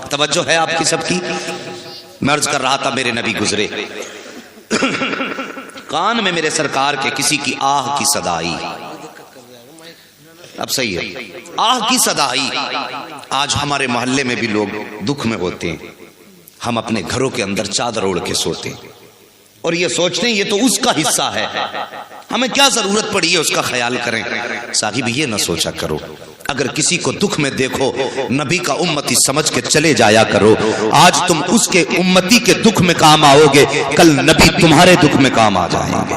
توجہ ہے آپ کی سب کی؟ میں عرض کر رہا تھا میرے نبی گزرے، کان میں میرے سرکار کے کسی کی آہ کی صدا آئی. اب صحیح ہے، آہ کی صدا آئی. آج ہمارے محلے میں بھی لوگ دکھ میں ہوتے ہیں، ہم اپنے گھروں کے اندر چادر اوڑھ کے سوتے ہیں اور یہ سوچتے ہیں یہ تو اس کا حصہ ہے، ہمیں کیا ضرورت پڑی ہے اس کا خیال کریں. صاحب یہ نہ سوچا کرو، اگر کسی کو دکھ میں دیکھو نبی کا امتی سمجھ کے چلے جایا کرو. آج تم اس کے امتی کے دکھ میں کام آؤ گے، کل نبی تمہارے دکھ میں کام آ جائیں گے.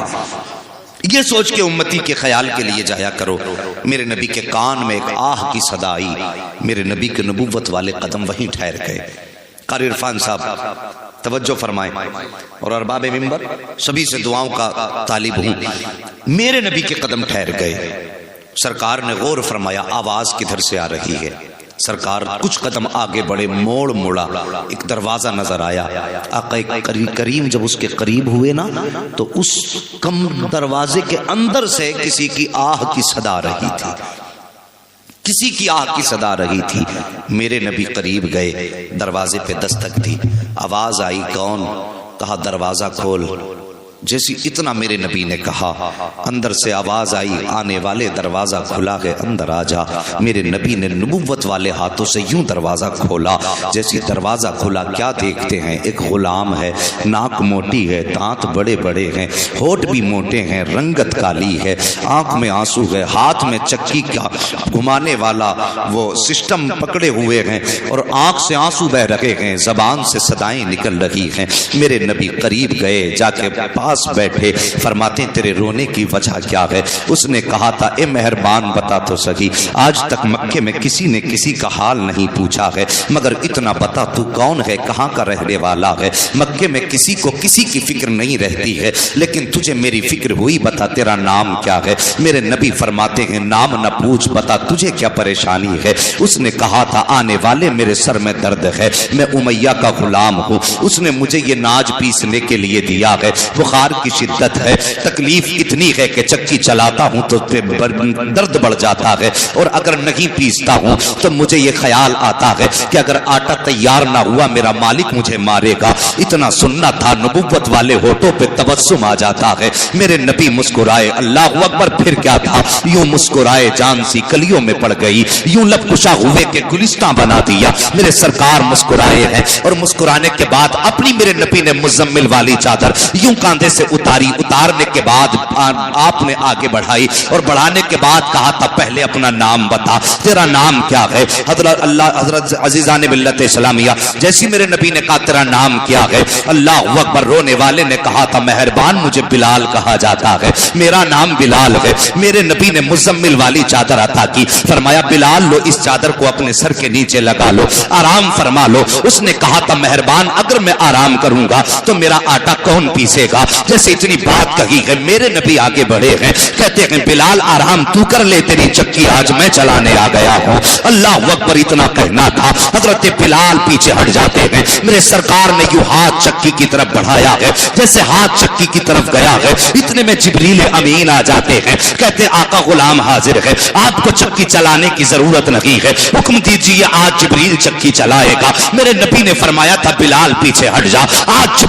یہ سوچ کے امتی کے خیال کے لیے جایا کرو. میرے نبی کے کان میں ایک آہ کی صدا آئی. میرے نبی کے نبوت والے قدم وہیں ٹھہر گئے. قاری عرفان صاحب توجہ فرمائیں اور ارباب منبر سبھی سے دعاؤں کا طالب ہوں. میرے نبی کے قدم ٹھہر گئے. سرکار نے غور فرمایا آواز کدھر سے آ رہی ہے. سرکار کچھ قدم آگے بڑھے، موڑ موڑا، ایک دروازہ نظر آیا. آقا کریم جب اس کے قریب ہوئے نا تو اس کم دروازے کے اندر سے کسی کی آہ کی صدا رہی تھی، کسی کی آہ کی صدا رہی تھی. میرے نبی قریب گئے، دروازے پہ دستک دی، آواز آئی کون؟ کہا دروازہ کھول. جیسی اتنا میرے نبی نے کہا اندر سے آواز آئی آنے والے دروازہ کھلا ہے اندر آ جا. میرے نبی نے نبوت والے ہاتھوں سے یوں دروازہ کھولا. جیسی دروازہ کھولا کیا دیکھتے ہیں؟ ایک غلام ہے، ناک موٹی ہے، دانت بڑے بڑے ہیں، ہونٹ بھی موٹے ہیں، رنگت کالی ہے، آنکھ میں آنسو ہے، ہاتھ میں چکی کا گھمانے والا وہ سسٹم پکڑے ہوئے ہیں اور آنکھ سے آنسو بہ رہے ہیں، زبان سے صدائیں نکل رہی ہیں. میرے نبی قریب گئے، جا کے پاس بیٹھے، فرماتے ہیں تیرے رونے کی وجہ کیا ہے؟ اس نے کہا تھا اے مہربان بتا تو سکی، آج تک مکے میں کسی نے کسی کا حال نہیں پوچھا ہے، مگر اتنا بتا تو کون ہے، کہاں کا رہنے والا ہے؟ مکے میں کسی کو کسی کی فکر نہیں رہتی ہے لیکن تجھے میری فکر ہوئی، بتا تیرا نام کیا ہے؟ میرے نبی فرماتے ہیں نام نہ پوچھ، بتا تجھے کیا پریشانی ہے؟ اس نے کہا تھا آنے والے میرے سر میں درد ہے، میں امیہ کا غلام ہوں، اس نے مجھے یہ ناج پیسنے کے لیے دیا ہے، بخار کی شدت ہے، تکلیف اتنی ہے کہ چکی چلاتا ہوں تو درد بڑھ جاتا ہے اور اگر نہیں پیستا ہوں تو مجھے یہ خیال آتا ہے کہ اگر آٹا تیار نہ ہوا میرا مالک مجھے مارے گا. اتنا سننا تھا، نبوت والے ہونٹوں پہ تبسم آ جاتا ہے. میرے نبی مسکرائے، اللہ اکبر. پھر کیا تھا؟ یوں مسکرائے جان سی کلیوں میں پڑ گئی، یوں لب کشا ہوئے کہ گلستان بنا دیا. میرے سرکار مسکرائے ہیں اور مسکرانے کے بعد اپنی میرے نبی نے مزمل والی چادر یوں کاندھے سے اتاری. اتارنے کے بعد آپ نے آگے بڑھائی اور بڑھانے کے بعد کہا تھا پہلے اپنا نام بتا، تیرا نام کیا ہے؟ حضرت عزیزان ملت اسلامیہ جیسی میرے نبی نے کہا تیرا نام کیا ہے؟ اللہ اکبر. رونے والے نے کہا تھا مہربان مجھے بلال کہا جاتا ہے، میرا نام بلال ہے. میرے نبی نے مزمل والی چادر عطا کی، فرمایا بلال لو اس چادر کو اپنے سر کے نیچے لگا لو، آرام فرما لو. اس نے کہا تھا مہربان اگر میں آرام کروں گا تو میرا آٹا کون پیسے گا؟ جیسے اتنی بات کہی ہے میرے نبی آگے بڑھے ہیں، کہتے ہیں بلال آرام تو کر لے، تیری چکی آج میں چلانے آ گیا ہوں. اللہ اکبر. اتنا کہنا تھا، حضرت بلال پیچھے ہٹ جاتے ہیں. میرے سرکار نے یوں ہاتھ چکی کی طرف بڑھایا ہے، جیسے ہاتھ چکی کی طرف گیا ہے اتنے میں جبریل امین آ جاتے ہیں، کہتے آقا غلام حاضر ہے، آپ کو چکی چلانے کی ضرورت نہیں ہے، حکم دیجیے آج جبریل چکی چلائے گا. میرے نبی نے فرمایا تھا بلال پیچھے ہٹ جا، آج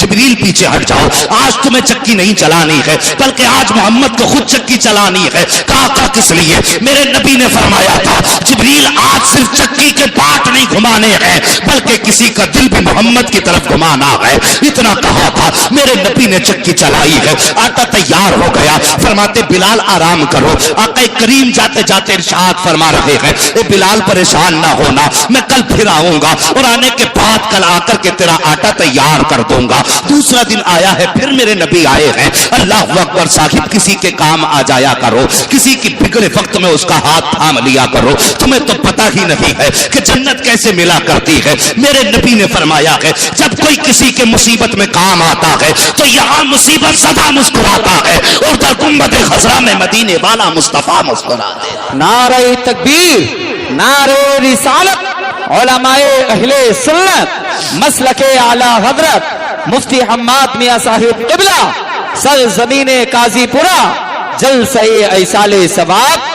جبریل پیچھے ہٹ جاؤ، آج تمہیں چکی نہیں چلانی ہے بلکہ آج محمد کو خود چکی چلانی ہے. کہا کس لیے؟ میرے نبی نے فرمایا تھا جبریل آج صرف چکی کے پاٹ نہیں گھمانے ہیں بلکہ کسی کا دل بھی محمد کی طرف گھمانا ہے. اتنا کہا تھا، میرے نبی نے چکی چلائی ہے، آٹا تیار ہو گیا. فرماتے بلال آرام کرو. آقا کریم جاتے جاتے ارشاد فرما رہے ہیں اے بلال پریشان نہ ہونا، میں کل پھر آؤں گا اور آنے کے بعد کل آ کر کے تیرا آٹا تیار کر دوں گا. دوسرا دن آیا ہے، پھر میرے نبی آئے ہیں. اللہ اکبر. صاحب کسی کے کام آ جایا کرو، کسی کی بگڑے وقت میں اس کا ہاتھ تھام لیا کرو. تمہیں تو پتہ ہی نہیں ہے کہ جنت کیسے ملا کرتی ہے. میرے نبی نے فرمایا ہے جب کوئی کسی کے مصیبت میں کام آتا ہے تو یہاں مصیبت سدا مسکراتا ہے اور در گنبد خضرا میں مدینے والا مصطفیٰ مسکراتے ہیں. نعرہ تکبیر، نعرہ رسالت، علماء اہل سنت، مسلک اعلی حضرت مفتی حماد میاں صاحب قبلہ، سرزمین قاضی پورہ، جلسہ ایصال ثواب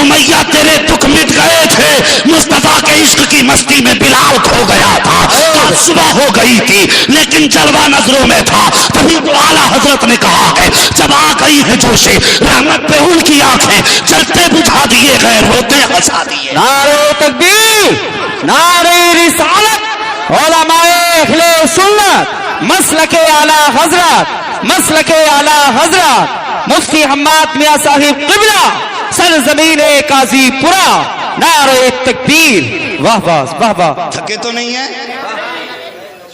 امیہ تیرے دکھ مٹ گئے تھے، مصطفیٰ کے عشق کی مستی میں بلال کھو گیا تھا، آج صبح ہو گئی تھی لیکن جلوہ نظروں میں تھا، تبھی تو اعلیٰ حضرت نے کہا ہے جب آ گئی ہے جوشے رحمت پہ ان کی آنکھیں، جلتے بجھا دیے گئے روتے ہنسا دیے۔ نعرہ تکبیر، نعرہ رسالت، علماء اہل سنت، مسلک اعلیٰ حضرت، مسلک اعلیٰ حضرت مفتی حماد میاں صاحب قبلہ، سرزمین قاضی پورہ، نعرہ تکبیر۔ واہ واہ واہ واہ، تھکے تو نہیں ہیں؟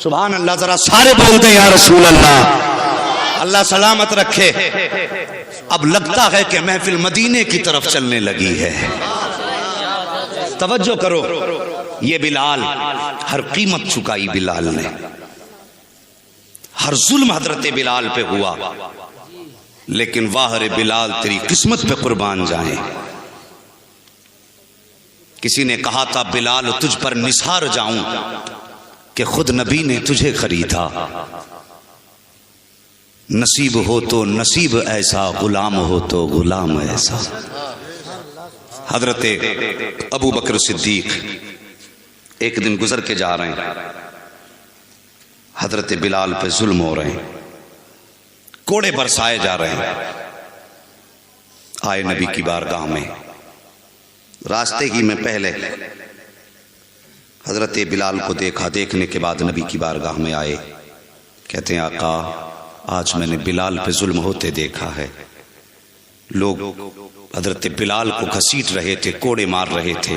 سبحان اللہ، ذرا سارے بول دیں یا رسول اللہ، اللہ سلامت رکھے۔ اب لگتا ہے کہ محفل مدینے کی طرف چلنے لگی ہے، توجہ کرو۔ یہ بلال، ہر قیمت چکائی بلال نے، ہر ظلم حضرت بلال پہ ہوا، لیکن واہ رے بلال تیری قسمت پہ قربان جائیں۔ کسی نے کہا تھا بلال تجھ پر نثار جاؤں کہ خود نبی نے تجھے خریدا، نصیب ہو تو نصیب ایسا، غلام ہو تو غلام ایسا۔ حضرت ابو بکر صدیق ایک دن گزر کے جا رہے ہیں، حضرت بلال پہ ظلم ہو رہے ہیں، کوڑے برسائے جا رہے ہیں۔ آئے نبی کی بارگاہ میں، راستے ہی میں پہلے حضرت بلال کو دیکھا، دیکھنے کے بعد نبی کی بارگاہ میں آئے، کہتے ہیں آقا آج میں نے بلال پہ ظلم ہوتے دیکھا ہے، لوگ حضرت بلال کو گھسیٹ رہے تھے، کوڑے مار رہے تھے،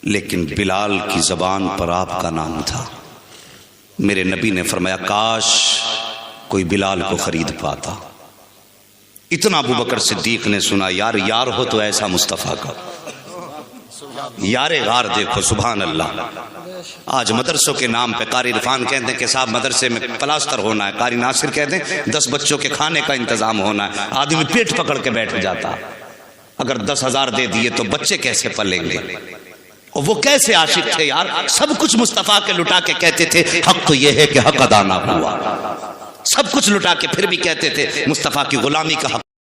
لیکن بلال کی زبان پر آپ کا نام تھا۔ میرے نبی نے فرمایا کاش کوئی بلال کو خرید پاتا۔ اتنا ابو بکر صدیق نے سنا، یار یار ہو تو ایسا مصطفیٰ کا، یار غار دیکھو، سبحان اللہ۔ آج مدرسوں کے نام پہ قاری عرفان کہتے ہیں کہ صاحب مدرسے میں پلاسٹر ہونا ہے، قاری ناصر کہتے ہیں 10 بچوں کے کھانے کا انتظام ہونا ہے، آدمی پیٹ پکڑ کے بیٹھ جاتا، اگر 10,000 دے دیے تو بچے کیسے پلیں گے؟ اور وہ کیسے عاشق تھے یار، سب کچھ مصطفیٰ کے لٹا کے کہتے تھے حق تو یہ ہے کہ حق ادا نہ ہوا، سب کچھ لٹا کے پھر بھی کہتے تھے مصطفیٰ کی غلامی کا حق